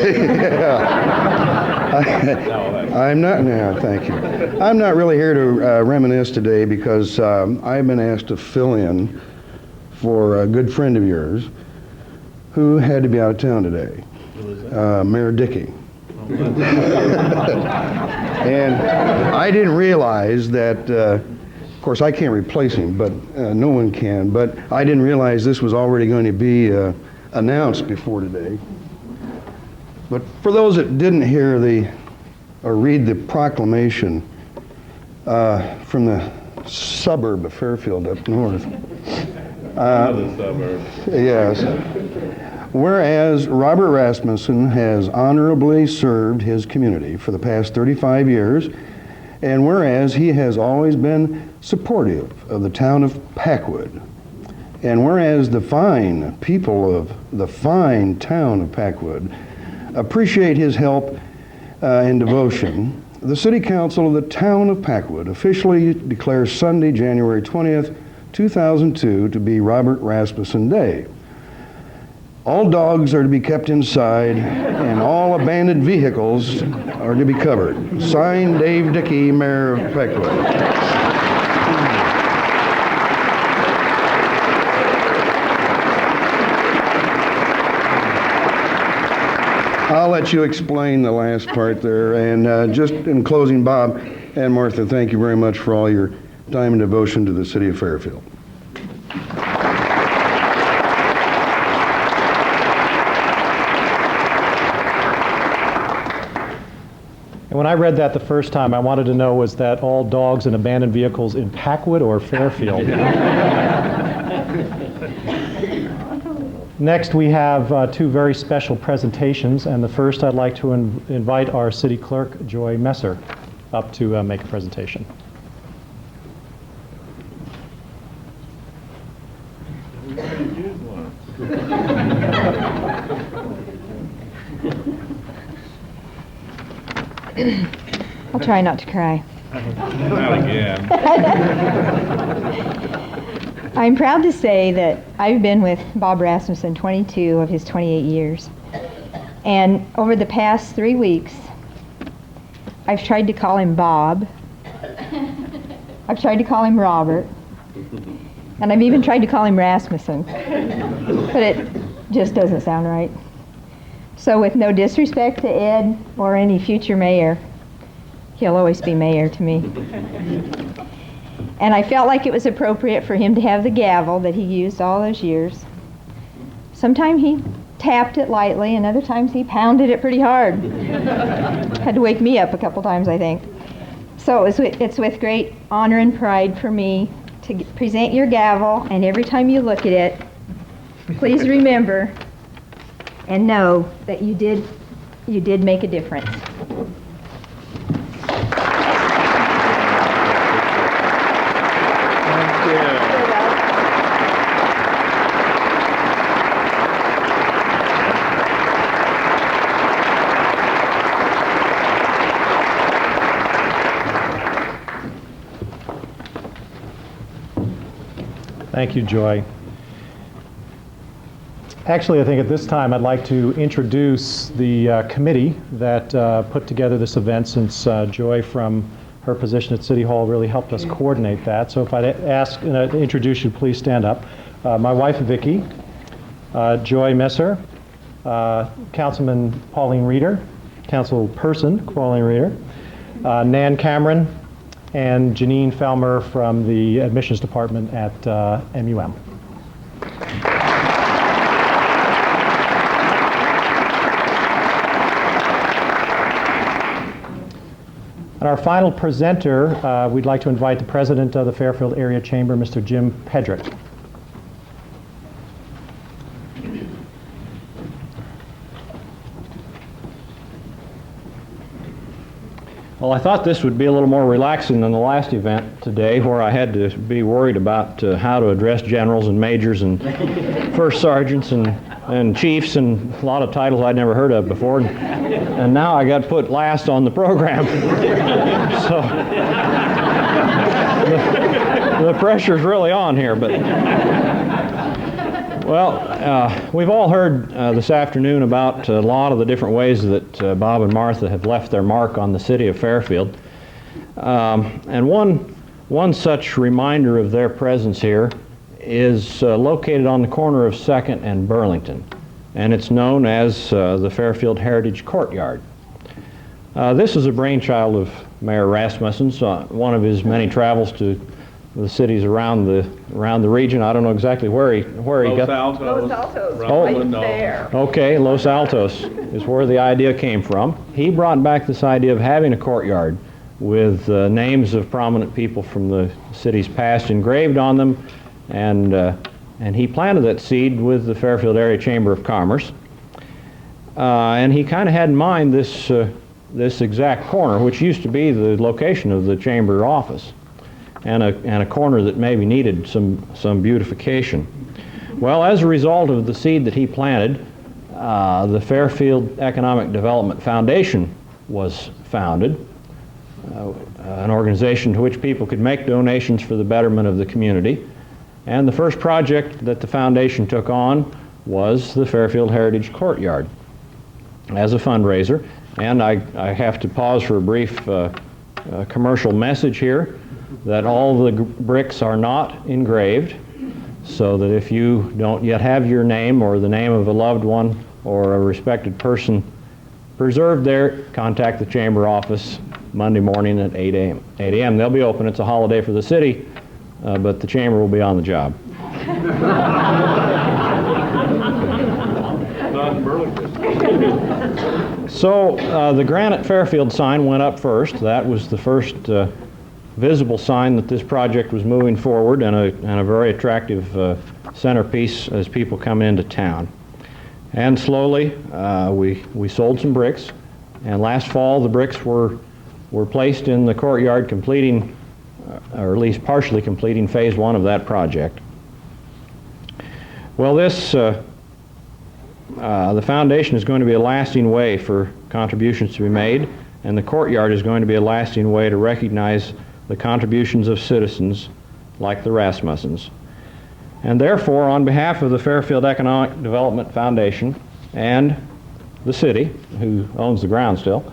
I'm not. No, thank you. I'm not really here to reminisce today because I've been asked to fill in for a good friend of yours who had to be out of town today, Mayor Dickey. And I didn't realize that. Of course, I can't replace him, but no one can. But I didn't realize this was already going to be announced before today. But for those that didn't hear or read the proclamation from the suburb of Fairfield up north. Another suburb. Yes. Whereas Robert Rasmussen has honorably served his community for the past 35 years, and whereas he has always been supportive of the town of Packwood, and whereas the fine people of the fine town of Packwood appreciate his help and devotion, the City Council of the town of Packwood officially declares Sunday, January 20th, 2002 to be Robert Rasmussen Day. All dogs are to be kept inside, and all abandoned vehicles are to be covered. Signed, Dave Dickey, Mayor of Packwood. I'll let you explain the last part there. And just in closing, Bob and Martha, thank you very much for all your time and devotion to the city of Fairfield. And when I read that the first time, I wanted to know, was that all dogs and abandoned vehicles in Packwood or Fairfield? Next, we have two very special presentations, and the first I'd like to invite our City Clerk, Joy Messer, up to make a presentation. I'll try not to cry. Not again. I'm proud to say that I've been with Bob Rasmussen 22 of his 28 years. And over the past 3 weeks, I've tried to call him Bob. I've tried to call him Robert. And I've even tried to call him Rasmussen. But it just doesn't sound right. So with no disrespect to Ed or any future mayor, he'll always be mayor to me. And I felt like it was appropriate for him to have the gavel that he used all those years. Sometimes he tapped it lightly, and other times he pounded it pretty hard. Had to wake me up a couple times, I think. So it's with great honor and pride for me to present your gavel, and every time you look at it, please remember and know that you did make a difference. Thank you, Joy. Actually, I think at this time I'd like to introduce the committee that put together this event, since Joy, from her position at City Hall, really helped us coordinate that. So if I'd ask to introduce you, please stand up. My wife, Vicki, Joy Messer, Councilman Pauline Reeder, Councilperson Pauline Reeder, Nan Cameron, and Janine Felmer from the Admissions Department at MUM. And our final presenter, we'd like to invite the President of the Fairfield Area Chamber, Mr. Jim Hedrick. Well, I thought this would be a little more relaxing than the last event today, where I had to be worried about how to address generals and majors and first sergeants and chiefs and a lot of titles I'd never heard of before. And now I got put last on the program. So the pressure's really on here. But well, we've all heard this afternoon about a lot of the different ways that Bob and Martha have left their mark on the city of Fairfield. And one such reminder of their presence here is located on the corner of 2nd and Burlington, and it's known as the Fairfield Heritage Courtyard. This is a brainchild of Mayor Rasmussen's, one of his many travels to the cities around the region. I don't know exactly where he got. Los Altos. Right there. Okay, Los Altos is where the idea came from. He brought back this idea of having a courtyard with names of prominent people from the city's past engraved on them, and he planted that seed with the Fairfield Area Chamber of Commerce. And he kind of had in mind this exact corner, which used to be the location of the chamber office, and a corner that maybe needed some beautification. Well, as a result of the seed that he planted, the Fairfield Economic Development Foundation was founded, an organization to which people could make donations for the betterment of the community. And the first project that the foundation took on was the Fairfield Heritage Courtyard as a fundraiser. And I have to pause for a brief commercial message here that all the bricks are not engraved, so that if you don't yet have your name or the name of a loved one or a respected person preserved there, contact the chamber office Monday morning at 8 a.m. 8 a.m. They'll be open. It's a holiday for the city, but the chamber will be on the job. Not in Burlington. So the granite Fairfield sign went up first. That was the first visible sign that this project was moving forward, and a very attractive centerpiece as people come into town. And slowly we sold some bricks, and last fall the bricks were placed in the courtyard, completing, or at least partially completing, phase 1 of that project. Well, the foundation is going to be a lasting way for contributions to be made, and the courtyard is going to be a lasting way to recognize the contributions of citizens like the Rasmussens. And therefore, on behalf of the Fairfield Economic Development Foundation and the city, who owns the ground still,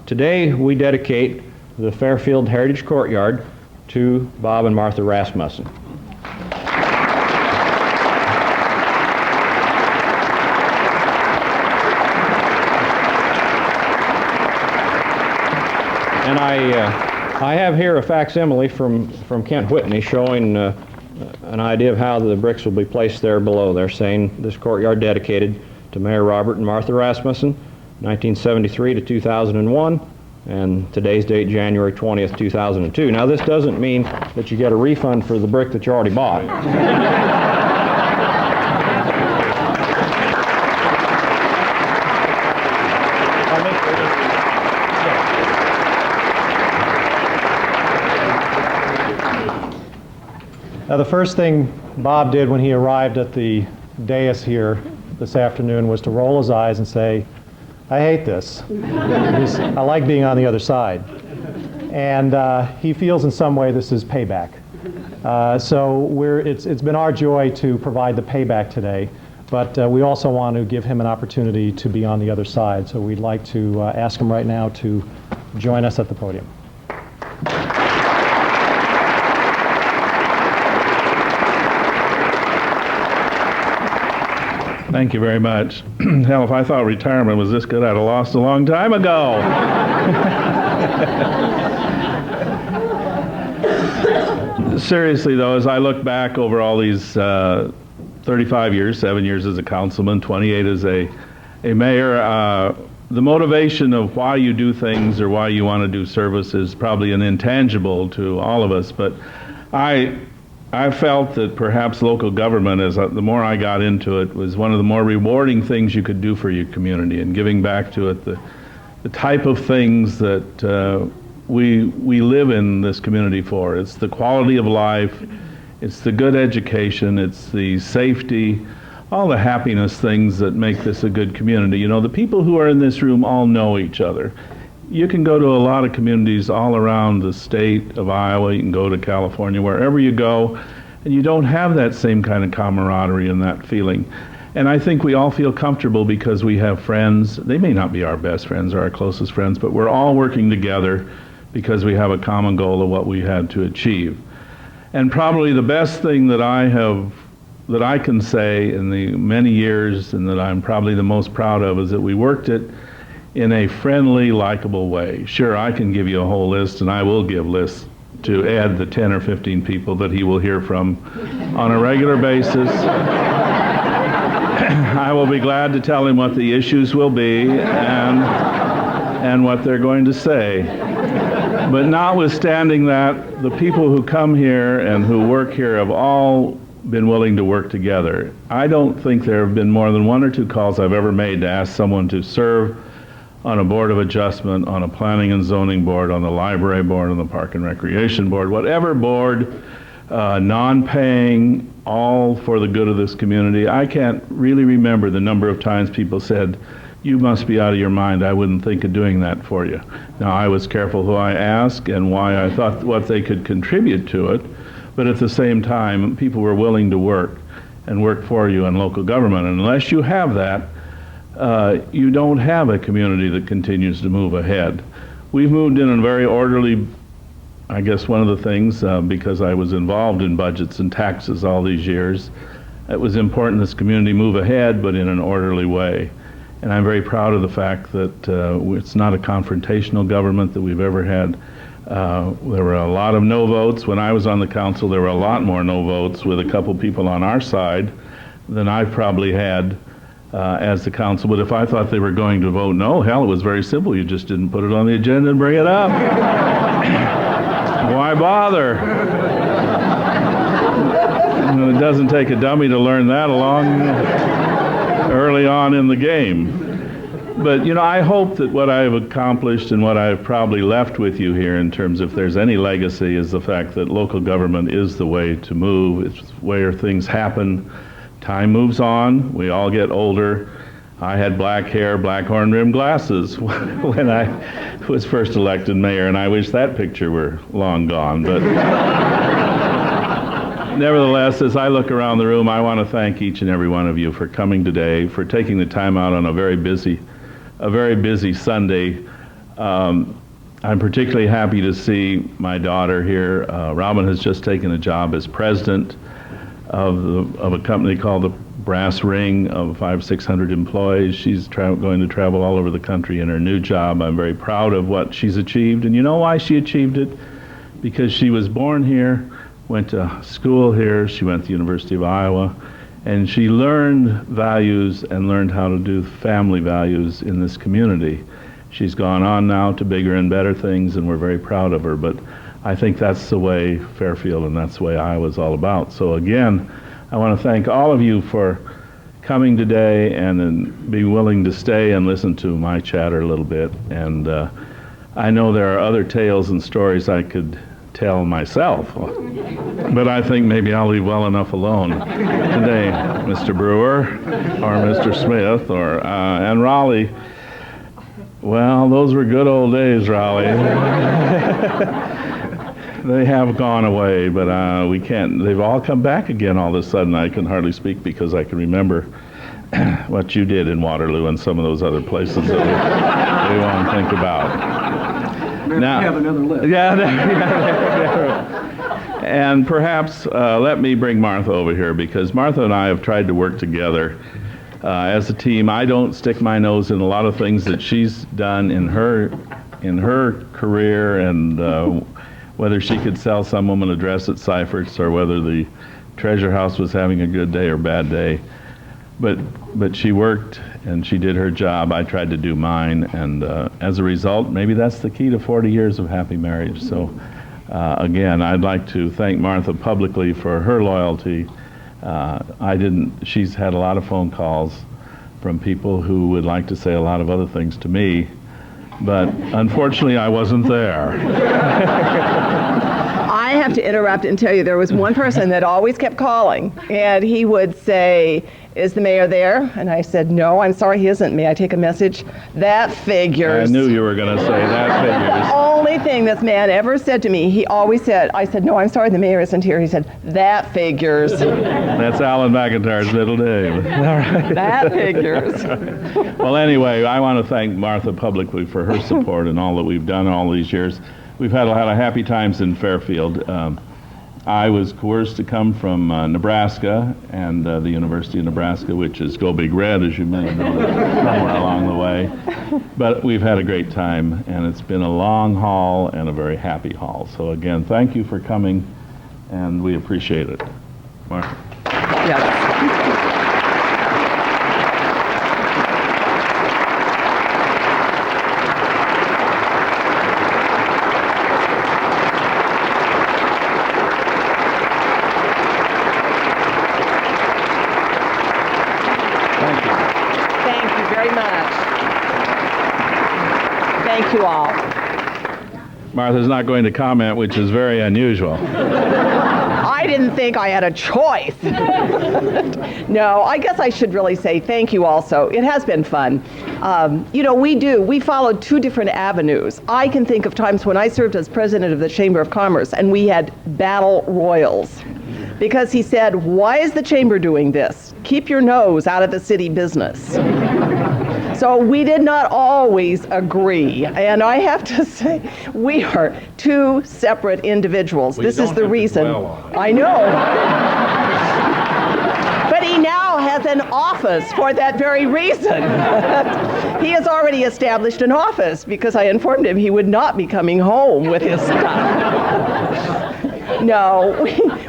today we dedicate the Fairfield Heritage Courtyard to Bob and Martha Rasmussen. And I have here a facsimile from Kent Whitney showing an idea of how the bricks will be placed there below. They're saying this courtyard dedicated to Mayor Robert and Martha Rasmussen, 1973 to 2001, and today's date, January 20th, 2002. Now, this doesn't mean that you get a refund for the brick that you already bought. Now, the first thing Bob did when he arrived at the dais here this afternoon was to roll his eyes and say, "I hate this. I like being on the other side." And he feels in some way this is payback. So it's been our joy to provide the payback today, but we also want to give him an opportunity to be on the other side. So we'd like to ask him right now to join us at the podium. Thank you very much. Hell, if I thought retirement was this good, I'd have lost a long time ago. Seriously, though, as I look back over all these 35 years, 7 years as a councilman, 28 as a mayor, the motivation of why you do things or why you want to do service is probably an intangible to all of us, but I felt that perhaps local government, the more I got into it, was one of the more rewarding things you could do for your community, and giving back to it the type of things that we live in this community for. It's the quality of life, it's the good education, it's the safety, all the happiness things that make this a good community. You know, the people who are in this room all know each other. You can go to a lot of communities all around the state of Iowa, you can go to California, wherever you go, and you don't have that same kind of camaraderie and that feeling. And I think we all feel comfortable because we have friends. They may not be our best friends or our closest friends, but we're all working together because we have a common goal of what we had to achieve. And probably the best thing that I can say in the many years and that I'm probably the most proud of is that we worked it in a friendly, likable way. Sure, I can give you a whole list, and I will give lists to add the 10 or 15 people that he will hear from on a regular basis. I will be glad to tell him what the issues will be and what they're going to say. But notwithstanding that, the people who come here and who work here have all been willing to work together. I don't think there have been more than 1 or 2 calls I've ever made to ask someone to serve on a board of adjustment, on a planning and zoning board, on the library board, on the park and recreation board, whatever board, non-paying, all for the good of this community. I can't really remember the number of times people said, "You must be out of your mind, I wouldn't think of doing that for you." Now, I was careful who I asked and why I thought what they could contribute to it, but at the same time, people were willing to work and work for you in local government. And unless you have that, you don't have a community that continues to move ahead. We've moved in a very orderly, I guess one of the things, because I was involved in budgets and taxes all these years, it was important this community move ahead, but in an orderly way. And I'm very proud of the fact that it's not a confrontational government that we've ever had. There were a lot of no votes. When I was on the council, there were a lot more no votes with a couple people on our side than I've probably had as the council. But if I thought they were going to vote no, hell, it was very simple. You just didn't put it on the agenda and bring it up. Why bother? You know, it doesn't take a dummy to learn that along early on in the game. But, you know, I hope that what I've accomplished and what I've probably left with you here in terms of if there's any legacy is the fact that local government is the way to move. It's where things happen. Time moves on. We all get older. I had black hair, black horn-rimmed glasses when I was first elected mayor, and I wish that picture were long gone. But nevertheless, as I look around the room, I want to thank each and every one of you for coming today, for taking the time out on a very busy Sunday. I'm particularly happy to see my daughter here. Robin has just taken a job as president of a company called the Brass Ring of 500-600 employees. She's going to travel all over the country in her new job. I'm very proud of what she's achieved. And you know why she achieved it? Because she was born here, went to school here, she went to the University of Iowa, and she learned values and learned how to do family values in this community. She's gone on now to bigger and better things, and we're very proud of her. But I think that's the way Fairfield and that's the way Iowa's all about. So again, I want to thank all of you for coming today and being willing to stay and listen to my chatter a little bit. And I know there are other tales and stories I could tell myself, but I think maybe I'll leave well enough alone today, Mr. Brewer or Mr. Smith or and Raleigh. Well, those were good old days, Raleigh. They have gone away, but we can't. They've all come back again all of a sudden. I can hardly speak because I can remember what you did in Waterloo and some of those other places that we won't think about. Now, we have another list. Yeah. And perhaps let me bring Martha over here, because Martha and I have tried to work together as a team. I don't stick my nose in a lot of things that she's done in her career, and whether she could sell some woman a dress at Seifert's or whether the Treasure House was having a good day or bad day. But she worked and she did her job. I tried to do mine, and as a result, maybe that's the key to 40 years of happy marriage. So again, I'd like to thank Martha publicly for her loyalty. She's had a lot of phone calls from people who would like to say a lot of other things to me, but unfortunately I wasn't there. I have to interrupt and tell you, there was one person that always kept calling, and he would say, "Is the mayor there?" And I said, "No, I'm sorry, he isn't. May I take a message?" That figures. I knew you were going to say that figures. Only thing this man ever said to me, he always said, I said, "No, I'm sorry, the mayor isn't here." He said, "That figures." That's Alan McIntyre's middle name. That figures. Well, anyway, I want to thank Martha publicly for her support and all that we've done all these years. We've had a lot of happy times in Fairfield. I was coerced to come from Nebraska and the University of Nebraska, which is Go Big Red, as you may have known somewhere along the way. But we've had a great time, and it's been a long haul and a very happy haul. So again, thank you for coming, and we appreciate it. Martha. Yes. Thank you all. Martha's not going to comment, which is very unusual. I didn't think I had a choice. No, I guess I should really say thank you also. It has been fun. We followed two different avenues. I can think of times when I served as president of the Chamber of Commerce and we had battle royals. Because he said, "Why is the chamber doing this? Keep your nose out of the city business." So we did not always agree, and I have to say, we are two separate individuals. This is the reason. I know. But he now has an office for that very reason. He has already established an office because I informed him he would not be coming home with his stuff. No,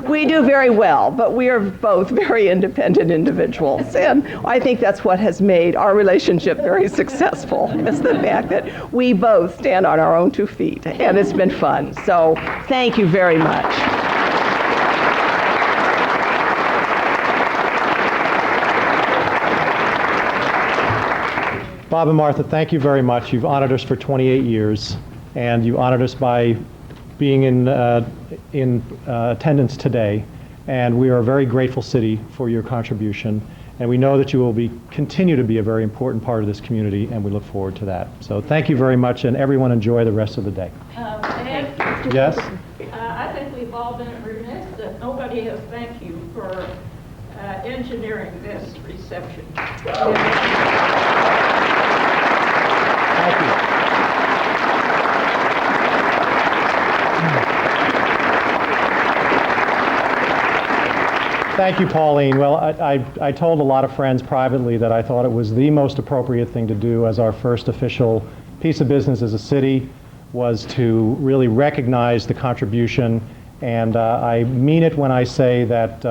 we do very well, but we are both very independent individuals, and I think that's what has made our relationship very successful, is the fact that we both stand on our own 2 feet, and it's been fun. So thank you very much. Bob and Martha, thank you very much. You've honored us for 28 years, and you honored us by being in attendance today, and we are a very grateful city for your contribution, and we know that you will continue to be a very important part of this community, and we look forward to that. So thank you very much, and everyone enjoy the rest of the day. Ed, Yes? I think we've all been remiss that nobody has thanked you for engineering this reception. Thank you. Thank you, Pauline. Well, I told a lot of friends privately that I thought it was the most appropriate thing to do as our first official piece of business as a city was to really recognize the contribution, and I mean it when I say that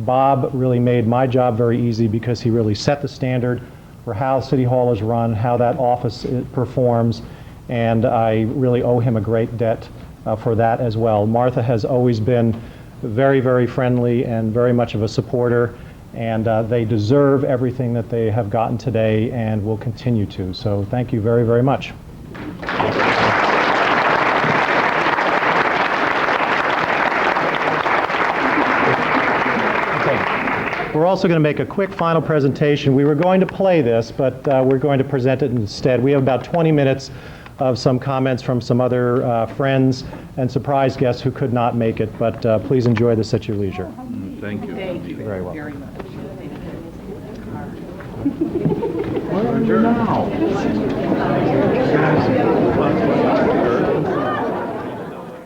Bob really made my job very easy because he really set the standard for how City Hall is run, how that office performs, and I really owe him a great debt for that as well. Martha has always been very, very friendly and very much of a supporter, and they deserve everything that they have gotten today and will continue to. So thank you very, very much. Okay. We're also going to make a quick final presentation. We were going to play this, but we're going to present it instead. We have about 20 minutes of some comments from some other friends and surprise guests who could not make it, but please enjoy this at your leisure. Thank you. Thank you very well. Very much. Where are you now?